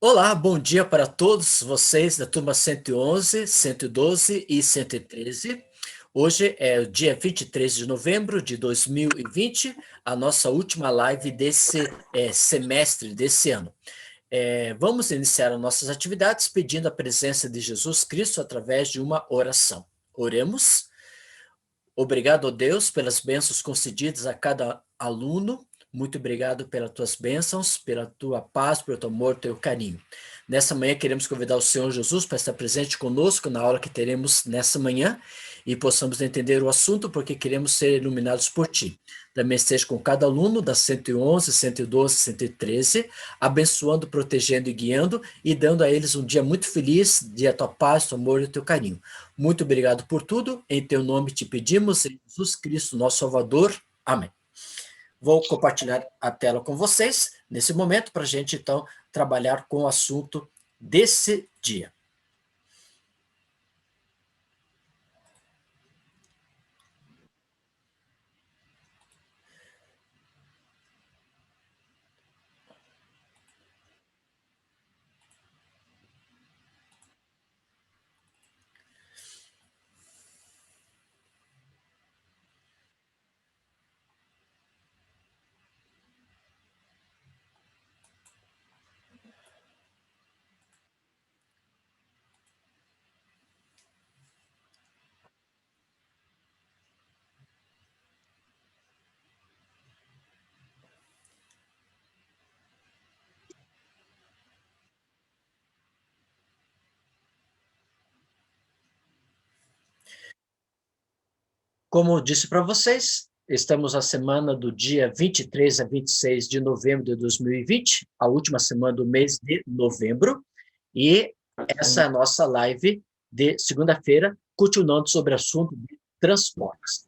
Olá, bom dia para todos vocês da turma 111, 112 e 113. Hoje é o dia 23 de novembro de 2020, a nossa última live desse semestre, desse ano. Vamos iniciar as nossas atividades pedindo a presença de Jesus Cristo através de uma oração. Oremos. Obrigado, ó Deus, pelas bênçãos concedidas a cada aluno. Muito obrigado pelas tuas bênçãos, pela tua paz, pelo teu amor, teu carinho. Nessa manhã queremos convidar o Senhor Jesus para estar presente conosco na aula que teremos nessa manhã e possamos entender o assunto porque queremos ser iluminados por ti. Também esteja com cada aluno das 111, 112, 113, abençoando, protegendo e guiando e dando a eles um dia muito feliz, dia tua paz, teu amor e teu carinho. Muito obrigado por tudo. Em teu nome te pedimos, em Jesus Cristo, nosso Salvador. Amém. Vou compartilhar a tela com vocês nesse momento para a gente, então, trabalhar com o assunto desse dia. Como eu disse para vocês, estamos na semana do dia 23 a 26 de novembro de 2020, a última semana do mês de novembro, e essa é a nossa live de segunda-feira, continuando sobre o assunto de transportes.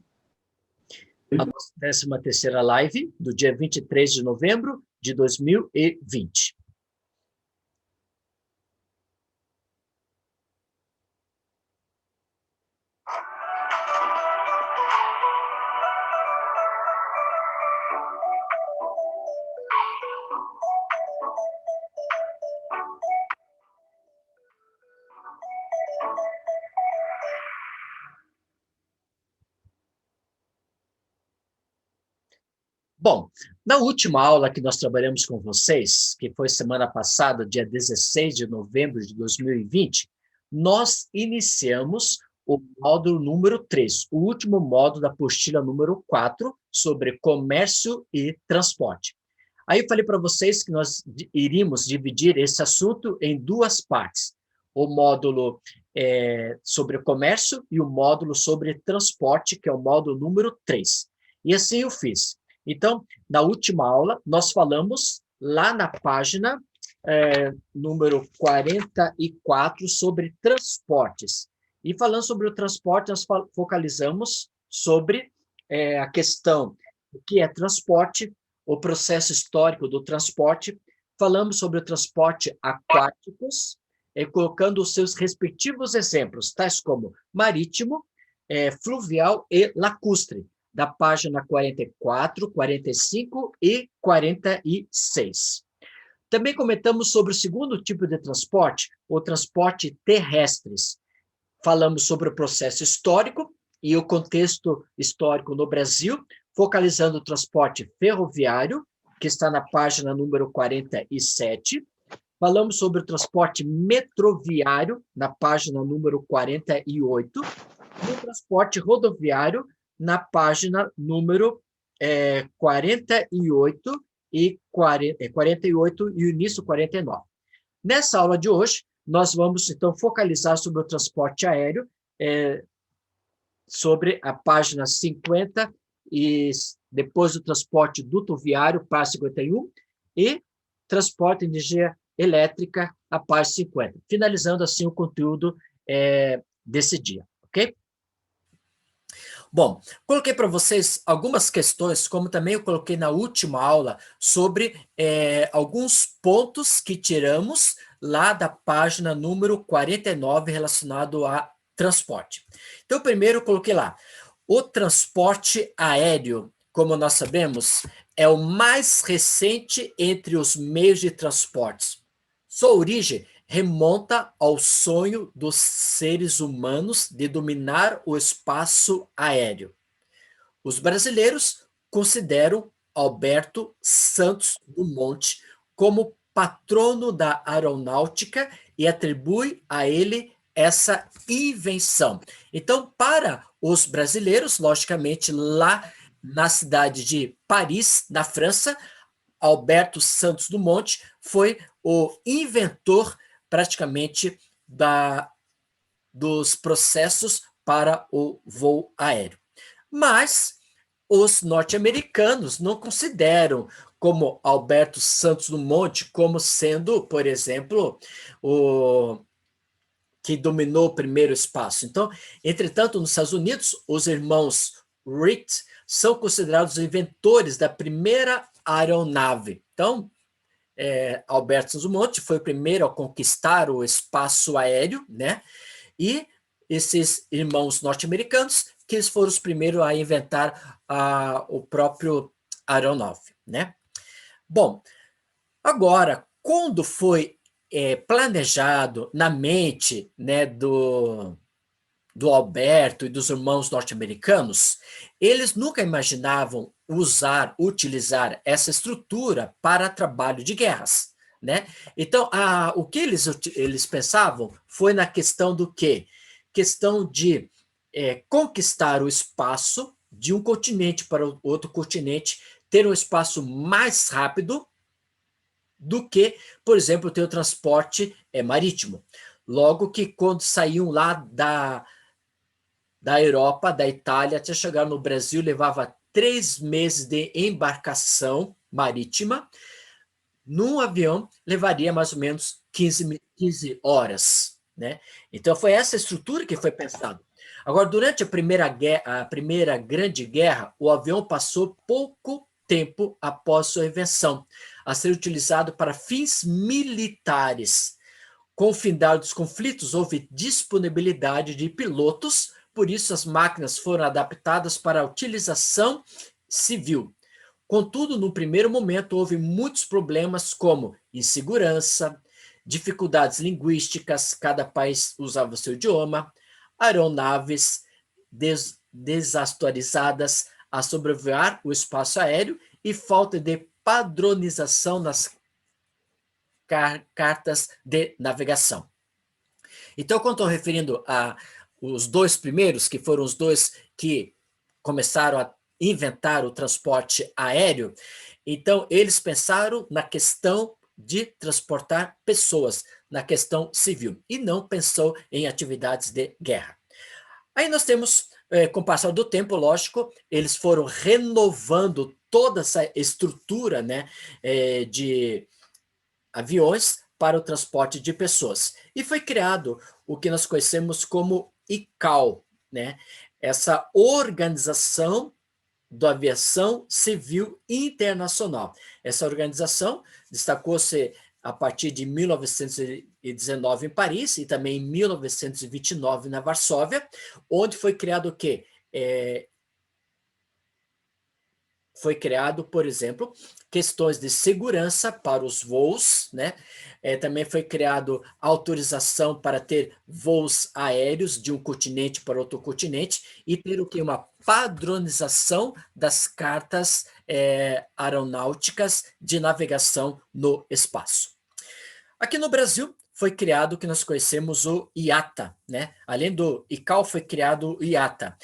A nossa 13ª live do dia 23 de novembro de 2020. Bom, na última aula que nós trabalhamos com vocês, que foi semana passada, dia 16 de novembro de 2020, nós iniciamos o módulo número 3, o último módulo da apostila número 4, sobre comércio e transporte. Aí eu falei para vocês que nós iríamos dividir esse assunto em duas partes, o módulo sobre comércio e o módulo sobre transporte, que é o módulo número 3. E assim eu fiz. Então, na última aula, nós falamos lá na página número 44 sobre transportes. E falando sobre o transporte, nós focalizamos sobre a questão do que é transporte, o processo histórico do transporte, falamos sobre o transporte aquáticos, colocando os seus respectivos exemplos, tais como marítimo, fluvial e lacustre, da página 44, 45 e 46. Também comentamos sobre o segundo tipo de transporte, o transporte terrestres. Falamos sobre o processo histórico e o contexto histórico no Brasil, focalizando o transporte ferroviário, que está na página número 47. Falamos sobre o transporte metroviário, na página número 48, e o transporte rodoviário, na página número 48 e 48 e o início 49. Nessa aula de hoje, nós vamos, então, focalizar sobre o transporte aéreo, sobre a página 50, e depois do transporte dutoviário, página 51, e transporte de energia elétrica, a página 50. Finalizando, assim, o conteúdo desse dia, ok? Bom, coloquei para vocês algumas questões, como também eu coloquei na última aula, sobre alguns pontos que tiramos lá da página número 49, relacionado a transporte. Então, primeiro eu coloquei lá, o transporte aéreo, como nós sabemos, é o mais recente entre os meios de transportes. Sua origem remonta ao sonho dos seres humanos de dominar o espaço aéreo. Os brasileiros consideram Alberto Santos Dumont como patrono da aeronáutica e atribui a ele essa invenção. Então, para os brasileiros, logicamente, lá na cidade de Paris, na França, Alberto Santos Dumont foi o inventor praticamente dos processos para o voo aéreo. Mas os norte-americanos não consideram como Alberto Santos Dumont como sendo, por exemplo, o que dominou o primeiro espaço. Então, entretanto, nos Estados Unidos, os irmãos Wright são considerados os inventores da primeira aeronave. Então, Alberto Santos Dumont foi o primeiro a conquistar o espaço aéreo, né? E esses irmãos norte-americanos, que eles foram os primeiros a inventar o próprio aeronave, né? Bom, agora, quando foi planejado na mente, né, do Alberto e dos irmãos norte-americanos, eles nunca imaginavam utilizar essa estrutura para trabalho de guerras, né? Então, o que eles pensavam foi na questão do quê? Questão de conquistar o espaço de um continente para o outro continente, ter um espaço mais rápido do que, por exemplo, ter o transporte marítimo. Logo que quando saíam lá da Europa, da Itália, até chegar no Brasil, levava 3 meses de embarcação marítima. Num avião, levaria mais ou menos 15 horas, né? Então, foi essa estrutura que foi pensada. Agora, durante a primeira Grande Guerra, o avião passou pouco tempo após sua invenção a ser utilizado para fins militares. Com o findar dos conflitos, houve disponibilidade de pilotos, por isso as máquinas foram adaptadas para a utilização civil. Contudo, no primeiro momento, houve muitos problemas como insegurança, dificuldades linguísticas, cada país usava o seu idioma, aeronaves desatualizadas a sobrevoar o espaço aéreo e falta de padronização nas cartas de navegação. Então, quando estou referindo a os dois primeiros, que foram os dois que começaram a inventar o transporte aéreo, então eles pensaram na questão de transportar pessoas, na questão civil, e não pensou em atividades de guerra. Aí nós temos, com o passar do tempo, lógico, eles foram renovando toda essa estrutura, né, de aviões para o transporte de pessoas. E foi criado o que nós conhecemos como ICAO, né? Essa organização da aviação civil internacional. Essa organização destacou-se a partir de 1919 em Paris e também em 1929 na Varsóvia, onde foi criado o quê? Foi criado, por exemplo, questões de segurança para os voos, né? Também foi criado autorização para ter voos aéreos de um continente para outro continente e ter o que? Uma padronização das cartas aeronáuticas de navegação no espaço. Aqui no Brasil, foi criado o que nós conhecemos o IATA, né? Além do ICAO, foi criado o IATA.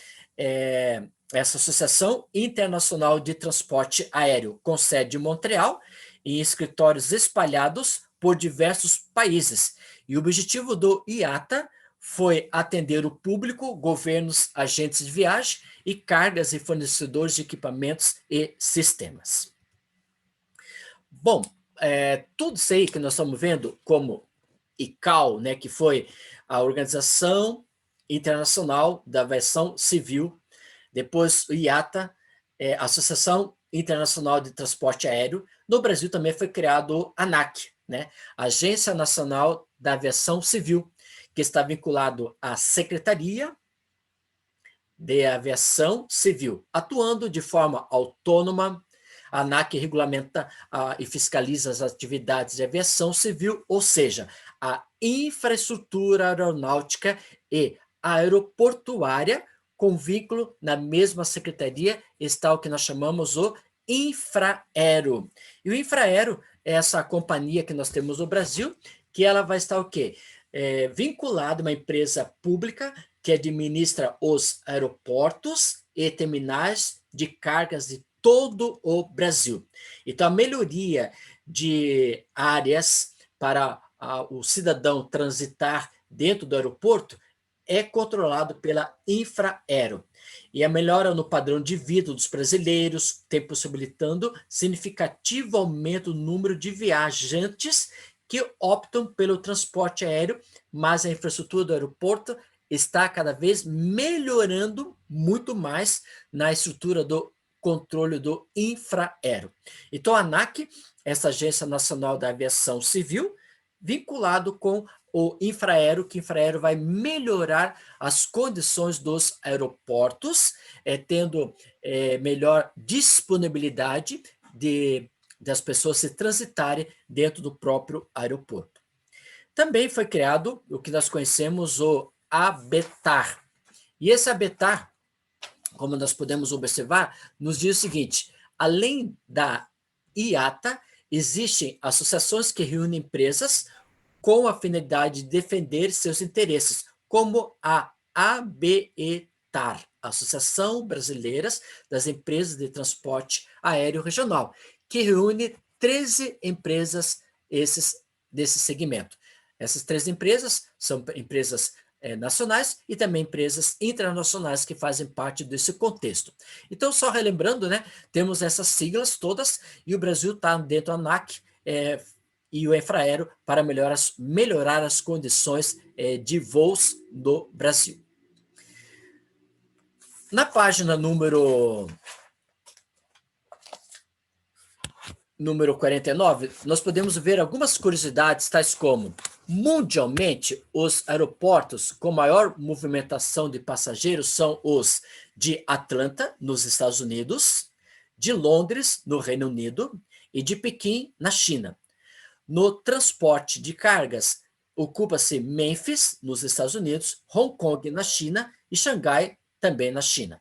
Essa Associação Internacional de Transporte Aéreo, com sede em Montreal e escritórios espalhados por diversos países. E o objetivo do IATA foi atender o público, governos, agentes de viagem e cargas e fornecedores de equipamentos e sistemas. Bom, tudo isso aí que nós estamos vendo como ICAO, né, que foi a Organização Internacional da Aviação Civil, depois o IATA, Associação Internacional de Transporte Aéreo. No Brasil também foi criado a ANAC, né, Agência Nacional da Aviação Civil, que está vinculado à Secretaria de Aviação Civil, atuando de forma autônoma, A ANAC regulamenta e fiscaliza as atividades de aviação civil, ou seja, a infraestrutura aeronáutica e aeroportuária, com vínculo na mesma secretaria está o que nós chamamos o Infraero. E o Infraero é essa companhia que nós temos no Brasil, que ela vai estar o quê? Vinculada a uma empresa pública que administra os aeroportos e terminais de cargas de todo o Brasil. Então, a melhoria de áreas para o cidadão transitar dentro do aeroporto é controlado pela Infraero. E a melhora no padrão de vida dos brasileiros tem possibilitando significativo aumento no número de viajantes que optam pelo transporte aéreo, mas a infraestrutura do aeroporto está cada vez melhorando muito mais na estrutura do controle do Infraero. Então, a ANAC, essa Agência Nacional da Aviação Civil, vinculado com o Infraero, que o Infraero vai melhorar as condições dos aeroportos, tendo melhor disponibilidade das pessoas se transitarem dentro do próprio aeroporto. Também foi criado o que nós conhecemos o ABETAR. E esse ABETAR, como nós podemos observar, nos diz o seguinte: além da IATA, existem associações que reúnem empresas com a finalidade de defender seus interesses, como a ABETAR, Associação Brasileira das Empresas de Transporte Aéreo Regional, que reúne 13 empresas desse segmento. Essas 13 empresas são empresas nacionais e também empresas internacionais que fazem parte desse contexto. Então, só relembrando, né, temos essas siglas todas e o Brasil está dentro da ANAC e o Infraero para melhorar as condições de voos do Brasil. Na página número 49, nós podemos ver algumas curiosidades, tais como: mundialmente, os aeroportos com maior movimentação de passageiros são os de Atlanta, nos Estados Unidos, de Londres, no Reino Unido, e de Pequim, na China. No transporte de cargas, ocupa-se Memphis, nos Estados Unidos, Hong Kong, na China, e Xangai, também na China.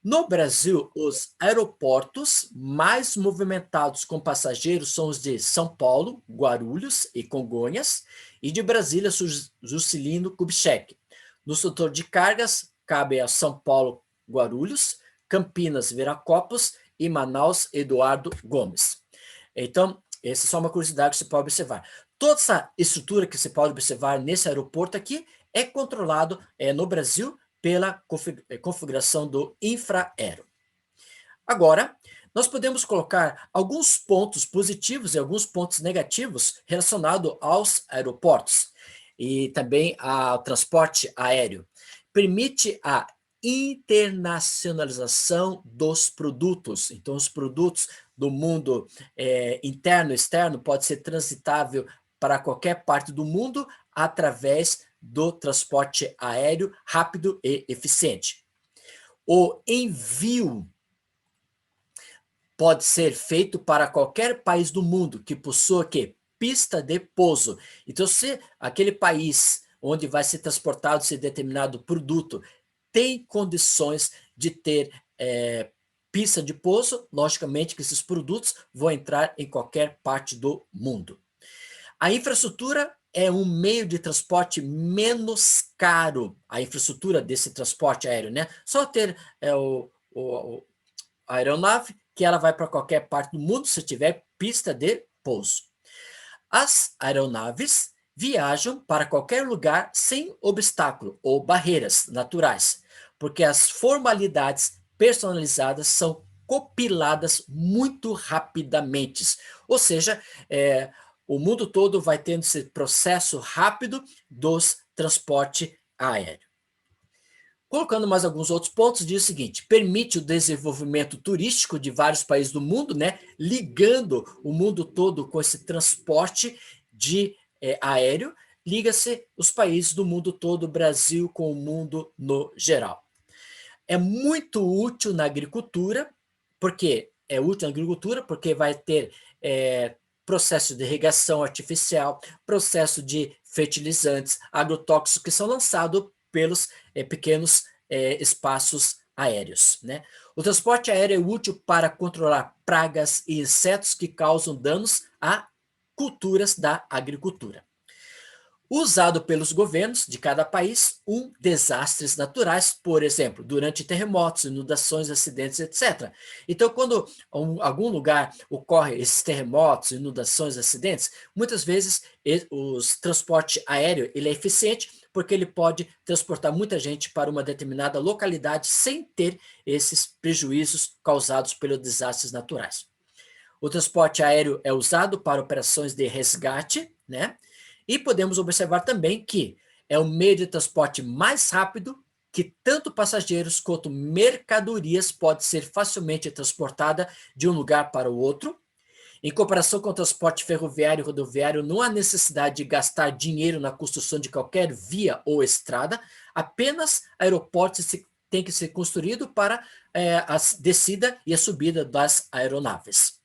No Brasil, os aeroportos mais movimentados com passageiros são os de São Paulo, Guarulhos e Congonhas, e de Brasília, Juscelino Kubitschek. No setor de cargas, cabe a São Paulo, Guarulhos, Campinas, Viracopos e Manaus, Eduardo Gomes. Então, essa é só uma curiosidade que você pode observar. Toda essa estrutura que você pode observar nesse aeroporto aqui é controlado no Brasil pela configuração do Infraero. Agora, nós podemos colocar alguns pontos positivos e alguns pontos negativos relacionados aos aeroportos e também ao transporte aéreo. Permite a internacionalização dos produtos. Então, os produtos do mundo interno e externo pode ser transitável para qualquer parte do mundo através do transporte aéreo rápido e eficiente. O envio pode ser feito para qualquer país do mundo que possua pista de pouso. Então, se aquele país onde vai ser transportado esse determinado produto tem condições de ter pista de pouso, logicamente que esses produtos vão entrar em qualquer parte do mundo. A infraestrutura é um meio de transporte menos caro, a infraestrutura desse transporte aéreo, né? Só ter a aeronave, que ela vai para qualquer parte do mundo se tiver pista de pouso. As aeronaves viajam para qualquer lugar sem obstáculo ou barreiras naturais, porque as formalidades personalizadas são compiladas muito rapidamente. Ou seja, o mundo todo vai tendo esse processo rápido dos transporte aéreo. Colocando mais alguns outros pontos, diz o seguinte: permite o desenvolvimento turístico de vários países do mundo, né, ligando o mundo todo com esse transporte de aéreo, liga-se os países do mundo todo, o Brasil com o mundo no geral. É muito útil na agricultura, porque é útil na agricultura porque vai ter processo de irrigação artificial, processo de fertilizantes, agrotóxicos que são lançados pelos pequenos espaços aéreos, né? O transporte aéreo é útil para controlar pragas e insetos que causam danos a culturas da agricultura. Usado pelos governos de cada país, desastres naturais, por exemplo, durante terremotos, inundações, acidentes, etc. Então, quando em algum lugar ocorre esses terremotos, inundações, acidentes, muitas vezes o transporte aéreo ele é eficiente porque ele pode transportar muita gente para uma determinada localidade sem ter esses prejuízos causados pelos desastres naturais. O transporte aéreo é usado para operações de resgate, né? E podemos observar também que é o meio de transporte mais rápido que tanto passageiros quanto mercadorias pode ser facilmente transportada de um lugar para o outro. Em comparação com o transporte ferroviário e rodoviário, não há necessidade de gastar dinheiro na construção de qualquer via ou estrada, apenas aeroportos têm que ser construídos para a descida e a subida das aeronaves.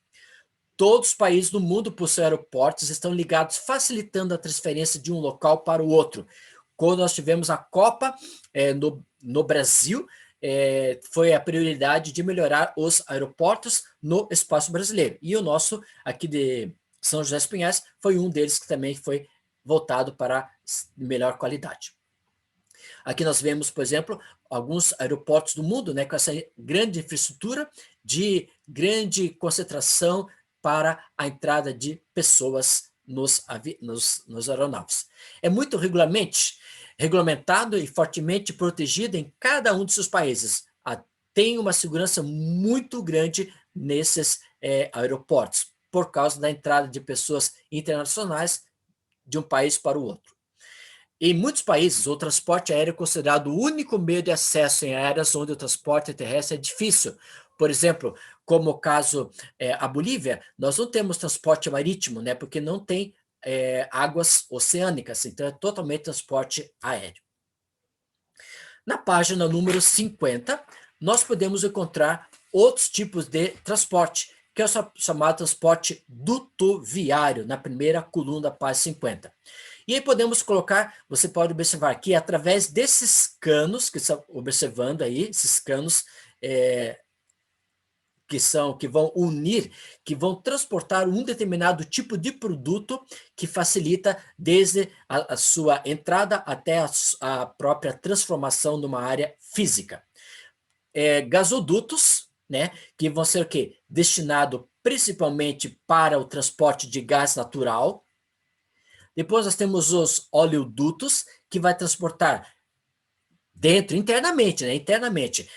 Todos os países do mundo possuem aeroportos, estão ligados, facilitando a transferência de um local para o outro. Quando nós tivemos a Copa no Brasil, foi a prioridade de melhorar os aeroportos no espaço brasileiro. E o nosso, aqui de São José dos Pinhais, foi um deles que também foi voltado para melhor qualidade. Aqui nós vemos, por exemplo, alguns aeroportos do mundo, né, com essa grande infraestrutura de grande concentração para a entrada de pessoas nos aeronaves. É muito regulamentado e fortemente protegido em cada um de seus países. Tem uma segurança muito grande nesses aeroportos, por causa da entrada de pessoas internacionais de um país para o outro. Em muitos países, o transporte aéreo é considerado o único meio de acesso em áreas onde o transporte terrestre é difícil. Por exemplo, como o caso a Bolívia, nós não temos transporte marítimo, né, porque não tem águas oceânicas, então é totalmente transporte aéreo. Na página número 50, nós podemos encontrar outros tipos de transporte, que é o chamado transporte dutoviário, na primeira coluna da página 50. E aí podemos colocar, você pode observar que através desses canos, que estão observando aí, esses canos que vão unir, que vão transportar um determinado tipo de produto que facilita desde a sua entrada até a própria transformação numa área física. Gasodutos, né, que vão ser o quê? Destinado principalmente para o transporte de gás natural. Depois nós temos os oleodutos, que vai transportar internamente, né? Internamente,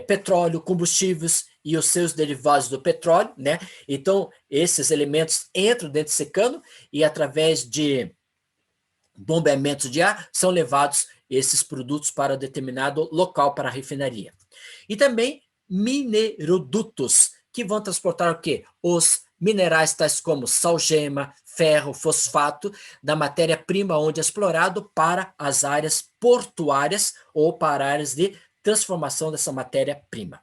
petróleo, combustíveis e os seus derivados do petróleo, né? Então, esses elementos entram dentro desse cano e, através de bombeamento de ar, são levados esses produtos para determinado local para a refinaria. E também minerodutos, que vão transportar o quê? Os minerais tais como salgema, ferro, fosfato, da matéria-prima onde é explorado para as áreas portuárias ou para áreas de transformação dessa matéria-prima.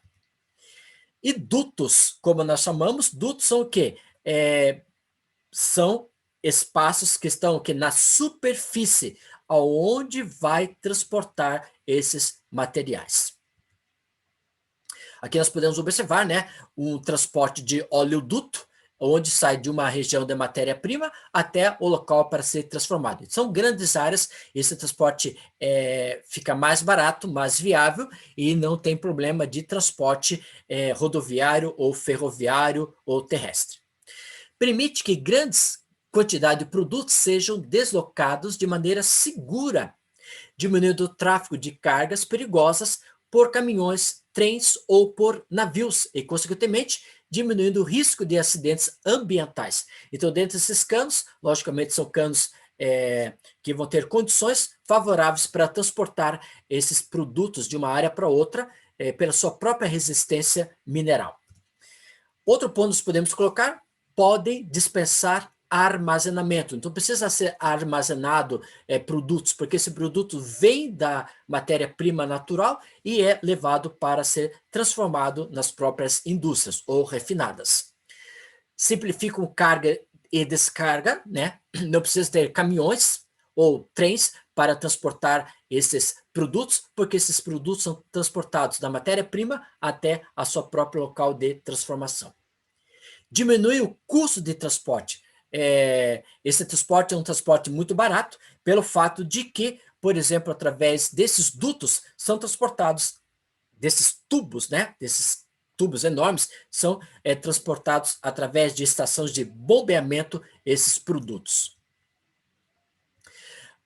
E dutos, como nós chamamos, dutos são o quê? São espaços que estão aqui na superfície, aonde vai transportar esses materiais. Aqui nós podemos observar, né, um transporte de oleoduto, onde sai de uma região da matéria-prima até o local para ser transformado. São grandes áreas, esse transporte fica mais barato, mais viável e não tem problema de transporte rodoviário ou ferroviário ou terrestre. Permite que grandes quantidades de produtos sejam deslocados de maneira segura, diminuindo o tráfego de cargas perigosas por caminhões, trens ou por navios, e, consequentemente, diminuindo o risco de acidentes ambientais. Então, dentro desses canos, logicamente, são canos que vão ter condições favoráveis para transportar esses produtos de uma área para outra pela sua própria resistência mineral. Outro ponto que podemos colocar, podem dispensar armazenamento. Então, precisa ser armazenado produtos, porque esse produto vem da matéria-prima natural e é levado para ser transformado nas próprias indústrias ou refinadas. Simplificam carga e descarga, né? Não precisa ter caminhões ou trens para transportar esses produtos, porque esses produtos são transportados da matéria-prima até a sua própria local de transformação. Diminui o custo de transporte. Esse transporte é um transporte muito barato, pelo fato de que, por exemplo, através desses dutos, são transportados, desses tubos, né? Desses tubos enormes, são transportados através de estações de bombeamento esses produtos.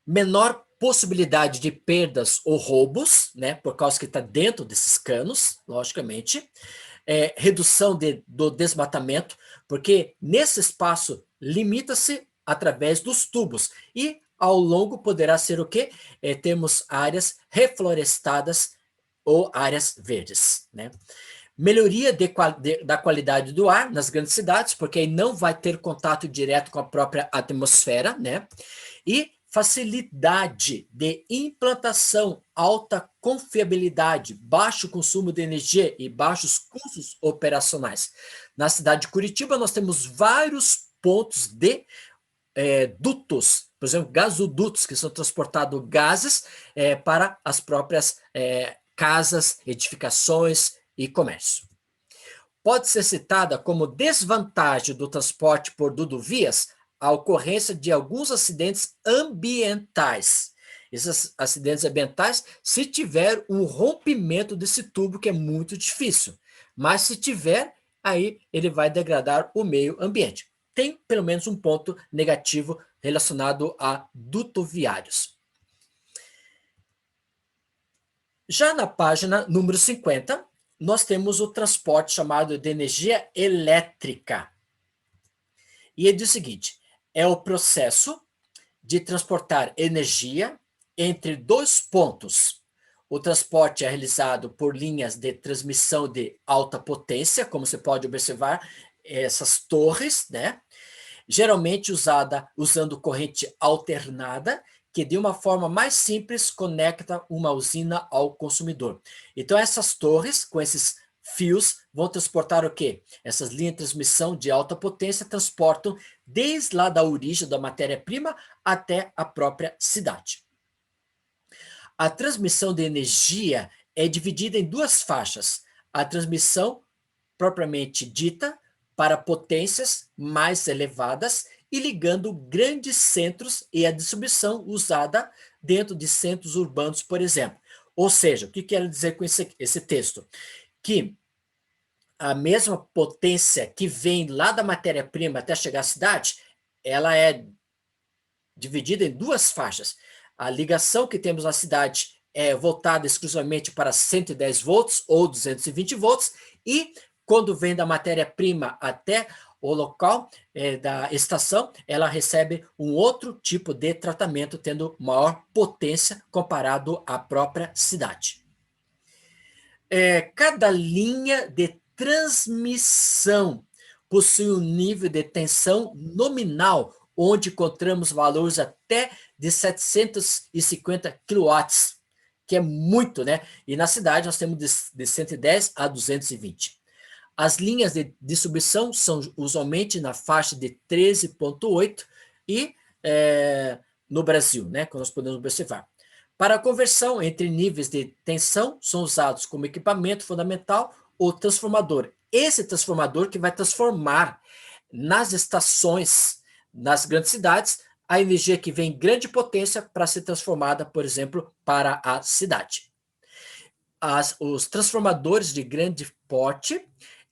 Menor possibilidade de perdas ou roubos, né? Por causa que está dentro desses canos, logicamente. Redução do desmatamento, porque nesse espaço limita-se através dos tubos e ao longo poderá ser o quê? Temos áreas reflorestadas ou áreas verdes, né? Melhoria da qualidade do ar nas grandes cidades, porque aí não vai ter contato direto com a própria atmosfera, né? E facilidade de implantação, alta confiabilidade, baixo consumo de energia e baixos custos operacionais. Na cidade de Curitiba, nós temos vários pontos de dutos, por exemplo, gasodutos, que são transportados gases para as próprias casas, edificações e comércio. Pode ser citada como desvantagem do transporte por rodovias a ocorrência de alguns acidentes ambientais. Esses acidentes ambientais, se tiver um rompimento desse tubo, que é muito difícil, mas se tiver, aí ele vai degradar o meio ambiente. Tem pelo menos um ponto negativo relacionado a dutoviários. Já na página número 50, nós temos o transporte chamado de energia elétrica. E ele diz o seguinte: é o processo de transportar energia entre dois pontos. O transporte é realizado por linhas de transmissão de alta potência, como você pode observar, essas torres, né? Geralmente usando corrente alternada, que de uma forma mais simples conecta uma usina ao consumidor. Então, essas torres, com esses fios, vão transportar o quê? Essas linhas de transmissão de alta potência transportam desde lá da origem da matéria-prima até a própria cidade. A transmissão de energia é dividida em duas faixas. A transmissão propriamente dita, para potências mais elevadas e ligando grandes centros, e a distribuição usada dentro de centros urbanos, por exemplo. Ou seja, o que quero dizer com esse texto? Que a mesma potência que vem lá da matéria-prima até chegar à cidade, ela é dividida em duas faixas. A ligação que temos na cidade é voltada exclusivamente para 110 volts ou 220 volts, e quando vem da matéria-prima até o local da estação, ela recebe um outro tipo de tratamento, tendo maior potência comparado à própria cidade. Cada linha de transmissão possui um nível de tensão nominal, onde encontramos valores até de 750 kW, que é muito, né? E na cidade nós temos de 110 a 220. As linhas de distribuição são usualmente na faixa de 13,8 e no Brasil, né? Que nós podemos observar. Para a conversão entre níveis de tensão, são usados como equipamento fundamental o transformador. Esse transformador que vai transformar nas estações, nas grandes cidades, a energia que vem em grande potência para ser transformada, por exemplo, para a cidade. Os transformadores de grande porte,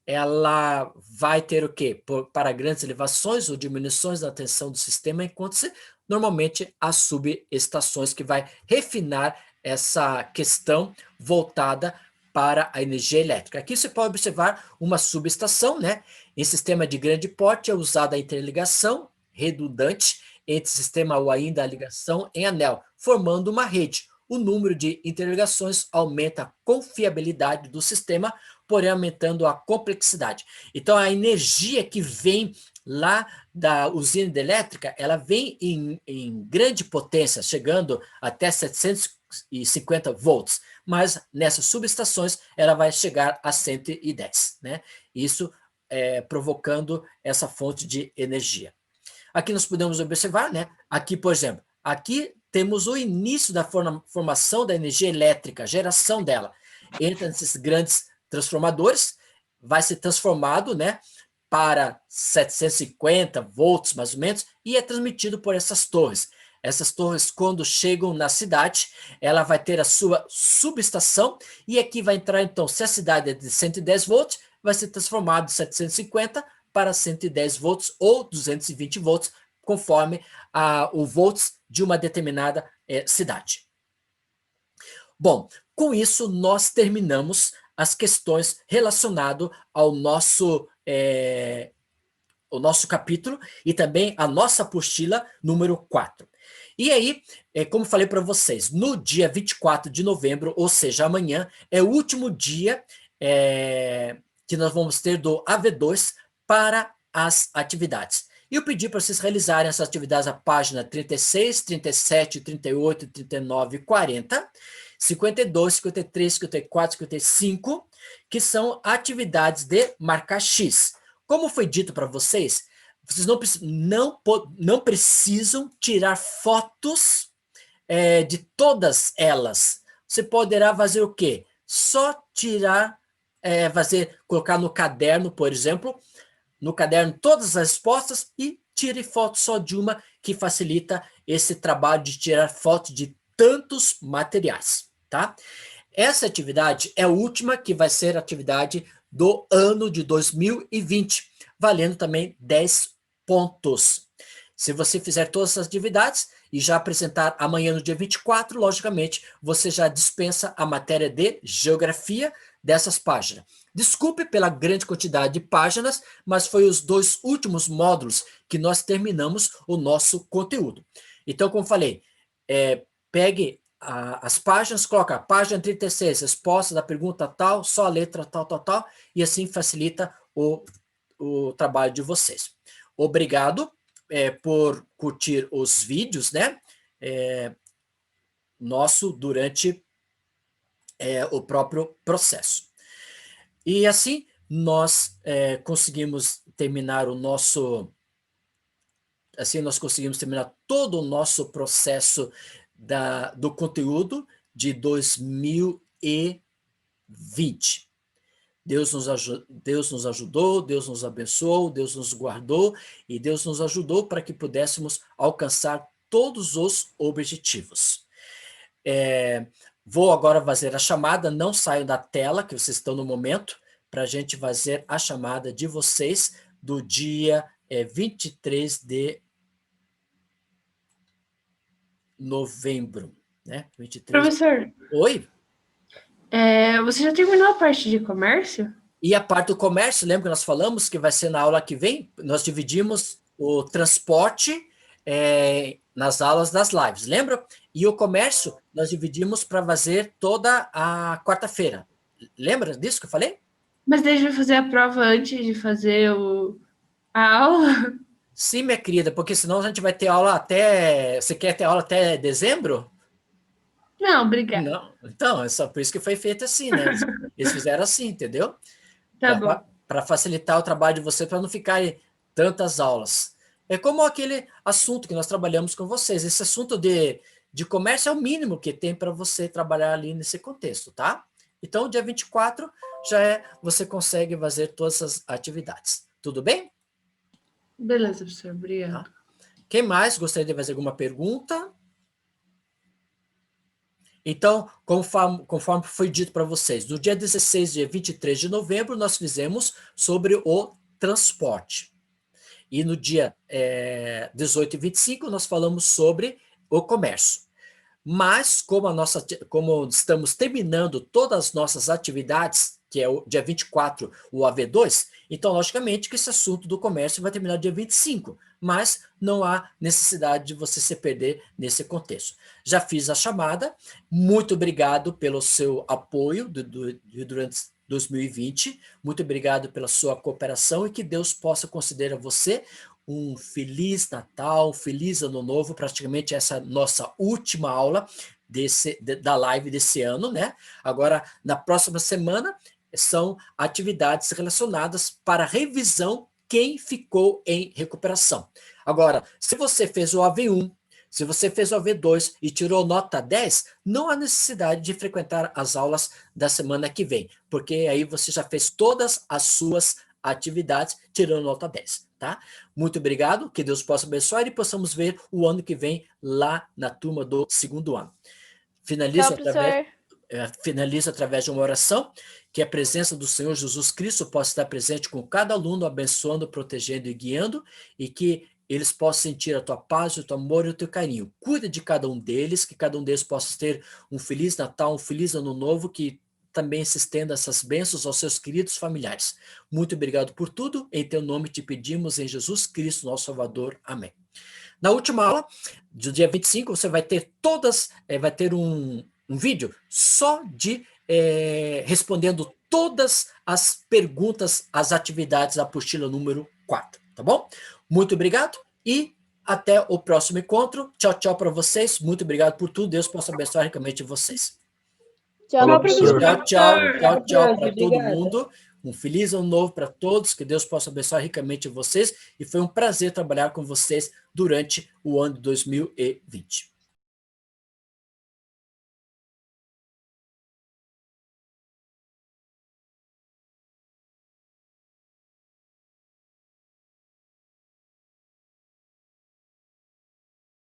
ela vai ter o quê? Para grandes elevações ou diminuições da tensão do sistema, enquanto-se normalmente as subestações, que vai refinar essa questão voltada para a energia elétrica. Aqui você pode observar uma subestação, né? Em sistema de grande porte é usada a interligação redundante entre sistema ou ainda a ligação em anel, formando uma rede. O número de interligações aumenta a confiabilidade do sistema, porém aumentando a complexidade. Então, a energia que vem lá da usina elétrica, ela vem em grande potência, chegando até 750 volts, mas nessas subestações ela vai chegar a 110, né? Isso provocando essa fonte de energia. Aqui nós podemos observar, né? Aqui, por exemplo, aqui temos o início da formação da energia elétrica, a geração dela. Entra nesses grandes transformadores, vai ser transformado, né, para 750 volts, mais ou menos, e é transmitido por essas torres. Essas torres, quando chegam na cidade, ela vai ter a sua subestação, e aqui vai entrar, então, se a cidade é de 110 volts, vai ser transformado de 750 para 110 volts ou 220 volts, conforme o volts de uma determinada cidade. Bom, com isso nós terminamos as questões relacionadas ao nosso capítulo e também a nossa apostila número 4. E aí, como falei para vocês, no dia 24 de novembro, ou seja, amanhã, é o último dia que nós vamos ter do AV2 para as atividades. E eu pedi para vocês realizarem essas atividades na página 36, 37, 38, 39, 40, 52, 53, 54, 55, que são atividades de marcar X. Como foi dito para vocês, vocês não precisam tirar fotos de todas elas. Você poderá fazer o quê? Só tirar, colocar no caderno, por exemplo, no caderno todas as respostas e tire foto só de uma, que facilita esse trabalho de tirar foto de tantos materiais, tá? Essa atividade é a última, que vai ser a atividade do ano de 2020, valendo também 10 pontos. Se você fizer todas essas atividades e já apresentar amanhã no dia 24, logicamente, você já dispensa a matéria de geografia dessas páginas. Desculpe pela grande quantidade de páginas, mas foi os 2 últimos módulos que nós terminamos o nosso conteúdo. Então, como falei, pegue as páginas, coloca a página 36, resposta da pergunta tal, só a letra tal, tal, tal, e assim facilita o trabalho de vocês. Obrigado por curtir os vídeos, né? Nosso durante o próprio processo. E assim nós conseguimos terminar nós conseguimos terminar todo o nosso processo do conteúdo de 2020. Deus nos ajudou, Deus nos abençoou, Deus nos guardou e Deus nos ajudou para que pudéssemos alcançar todos os objetivos. Vou agora fazer a chamada, não saiam da tela que vocês estão no momento, para a gente fazer a chamada de vocês do dia 23 de novembro. Né? 23... Professor. Oi? Você já terminou a parte de comércio? E a parte do comércio, lembra que nós falamos que vai ser na aula que vem? Nós dividimos o transporte nas aulas das lives, lembra? E o comércio nós dividimos para fazer toda a quarta-feira. Lembra disso que eu falei? Mas daí a gente vai fazer a prova antes de fazer a aula? Sim, minha querida, porque senão a gente vai ter aula até... Você quer ter aula até dezembro? Não, obrigada. Não. Então, é só por isso que foi feito assim, né? Eles fizeram assim, entendeu? Tá bom. Para facilitar o trabalho de você, para não ficarem tantas aulas. É como aquele assunto que nós trabalhamos com vocês. Esse assunto de comércio é o mínimo que tem para você trabalhar ali nesse contexto, tá? Então, dia 24 você consegue fazer todas essas atividades. Tudo bem? Beleza, professor. Obrigado. Tá. Quem mais gostaria de fazer alguma pergunta? Então, conforme foi dito para vocês, do dia 16 dia 23 de novembro, nós fizemos sobre o transporte. E no dia 18 e 25, nós falamos sobre o comércio. Mas, como estamos terminando todas as nossas atividades, que é o dia 24, o AV2, então, logicamente, que esse assunto do comércio vai terminar dia 25, mas não há necessidade de você se perder nesse contexto. Já fiz a chamada, muito obrigado pelo seu apoio durante 2020. Muito obrigado pela sua cooperação e que Deus possa considerar você um feliz Natal, um feliz Ano Novo, praticamente essa nossa última aula da live desse ano, né? Agora, na próxima semana, são atividades relacionadas para revisão quem ficou em recuperação. Agora, se você fez o AV1, se você fez o AV2 e tirou nota 10, não há necessidade de frequentar as aulas da semana que vem, porque aí você já fez todas as suas atividades tirando nota 10, tá? Muito obrigado, que Deus possa abençoar e possamos ver o ano que vem lá na turma do segundo ano. Tchau, professor. Finalizo através de uma oração, que a presença do Senhor Jesus Cristo possa estar presente com cada aluno, abençoando, protegendo e guiando, e que eles possam sentir a tua paz, o teu amor e o teu carinho. Cuida de cada um deles, que cada um deles possa ter um feliz Natal, um feliz Ano Novo, que também se estenda essas bênçãos aos seus queridos familiares. Muito obrigado por tudo, em teu nome te pedimos, em Jesus Cristo, nosso Salvador. Amém. Na última aula, do dia 25, você vai ter um vídeo só de respondendo todas as perguntas, as atividades da apostila número 4, tá bom? Muito obrigado e até o próximo encontro. Tchau, tchau para vocês. Muito obrigado por tudo. Deus possa abençoar ricamente vocês. Tchau, professor. Tchau para todo mundo. Um feliz ano novo para todos, que Deus possa abençoar ricamente vocês, e foi um prazer trabalhar com vocês durante o ano de 2020.